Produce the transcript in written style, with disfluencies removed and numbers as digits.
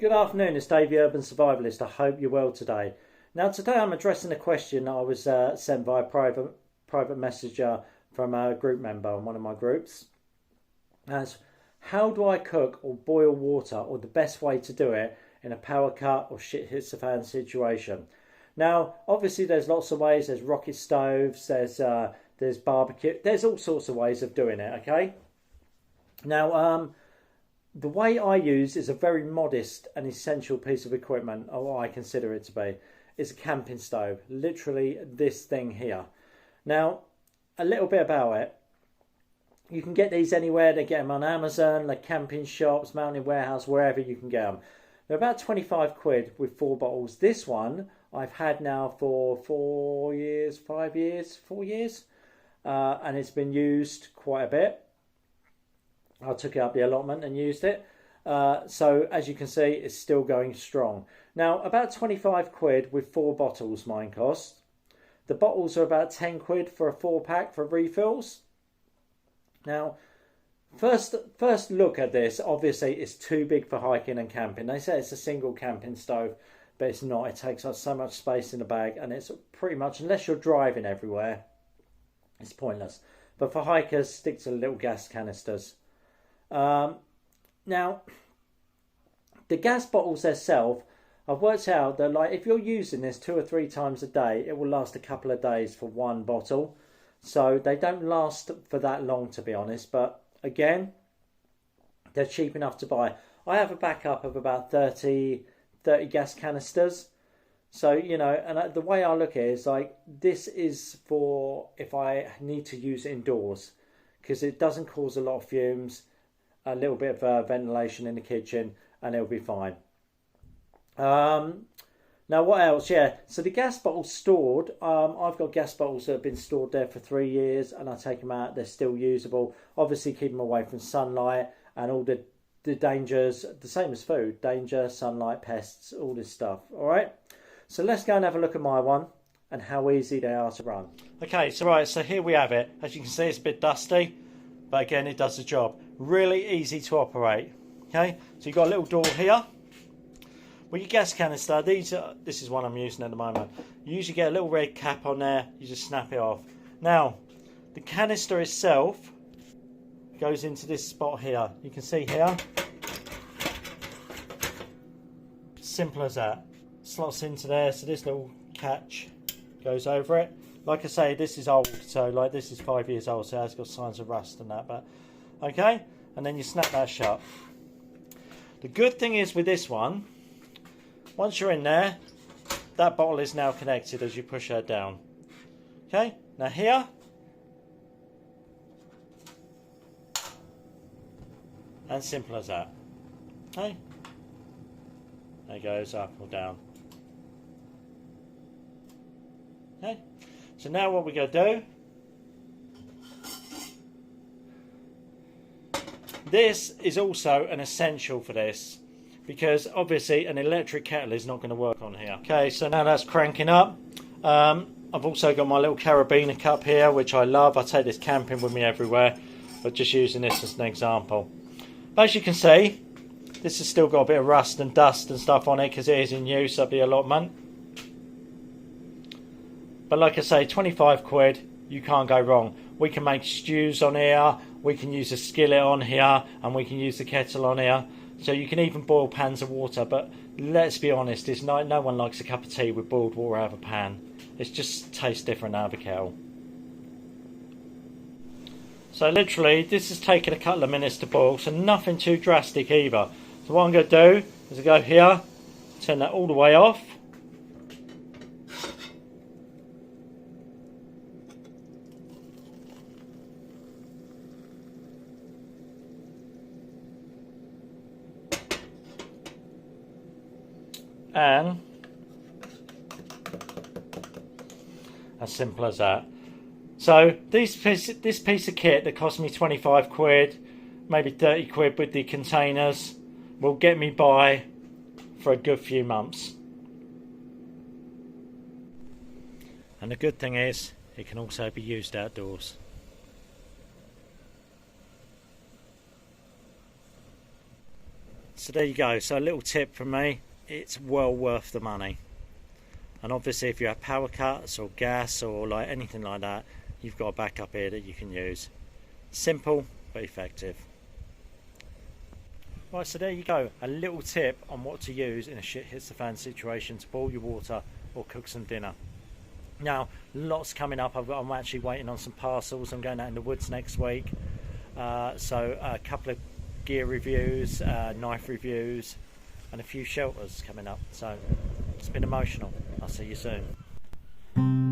Good afternoon, it's Dave the Urban Survivalist. I hope you're well today. Now today I'm addressing a question I was sent by a private messenger from a group member on one of my groups. As how do I cook or boil water, or the best way to do it in a power cut or shit hits the fan situation? Now obviously there's lots of ways. There's rocket stoves, there's barbecue, there's all sorts of ways of doing it, okay? Now the way I use is a very modest and essential piece of equipment, or what I consider it to be. It's a camping stove, literally this thing here. Now, a little bit about it. You can get these anywhere. They get them on Amazon, like camping shops, Mountain Warehouse, wherever you can get them. They're about 25 quid with 4 bottles. This one I've had now for 4 years, and it's been used quite a bit. I took it up the allotment and used it. So as you can see, it's still going strong. Now, about 25 quid with 4 bottles mine cost. The bottles are about 10 quid for a 4-pack for refills. Now, first look at this. Obviously, it's too big for hiking and camping. They say it's a single camping stove, but it's not. It takes up so much space in the bag, and it's pretty much, unless you're driving everywhere, it's pointless. But for hikers, stick to the little gas canisters. Now, the gas bottles themselves, I've worked out that like if you're using this 2 or 3 times a day, it will last a couple of days for one bottle. So they don't last for that long, to be honest. But again, they're cheap enough to buy. I have a backup of about 30 gas canisters. So, you know, and the way I look at it is like, this is for if I need to use it indoors, because it doesn't cause a lot of fumes. A little bit of ventilation in the kitchen, and it'll be fine. Now, what else? Yeah, so the gas bottles stored. I've got gas bottles that have been stored there for 3 years, and I take them out. They're still usable. Obviously, keep them away from sunlight and all the dangers. The same as food: danger, sunlight, pests, all this stuff. All right. So let's go and have a look at my one and how easy they are to run. Okay, so here we have it. As you can see, it's a bit dusty, but again, it does the job. Really easy to operate. Okay, so you've got a little door here. With your gas canister, this is one I'm using at the moment. You usually get a little red cap on there. You just snap it off. Now, the canister itself goes into this spot here. You can see here. Simple as that. Slots into there. So this little catch goes over it. Like I say, this is old. So like this is 5 years old. So it has got signs of rust and that. But okay, and then you snap that shut. The good thing is with this one, once you're in there, that bottle is now connected as you push her down. Okay, now here, and simple as that. Okay, there it goes up or down. Okay, so now what we're going to do, this is also an essential for this, because obviously an electric kettle is not going to work on here. Okay, so now that's cranking up. I've also got my little carabiner cup here, which I love. I take this camping with me everywhere, but just using this as an example. But as you can see, this has still got a bit of rust and dust and stuff on it because it is in use at the allotment. But like I say, 25 quid, you can't go wrong. We can make stews on here, we can use a skillet on here, and we can use the kettle on here. So you can even boil pans of water, but let's be honest, no one likes a cup of tea with boiled water out of a pan. It just tastes different out of a kettle. So literally, this has taken a couple of minutes to boil, so nothing too drastic either. So what I'm going to do is I go here, turn that all the way off. And as simple as that. So this piece of kit that cost me 25 quid, maybe 30 quid with the containers, will get me by for a good few months. And the good thing is, it can also be used outdoors. So there you go. So a little tip from me, it's well worth the money. And obviously if you have power cuts or gas or like anything like that, you've got a backup here that you can use. Simple but effective. Right, so there you go, a little tip on what to use in a shit hits the fan situation to boil your water or cook some dinner. Now, lots coming up. I'm actually waiting on some parcels. I'm going out in the woods next week. So a couple of gear reviews, knife reviews, and a few shelters coming up. So it's been emotional. I'll see you soon.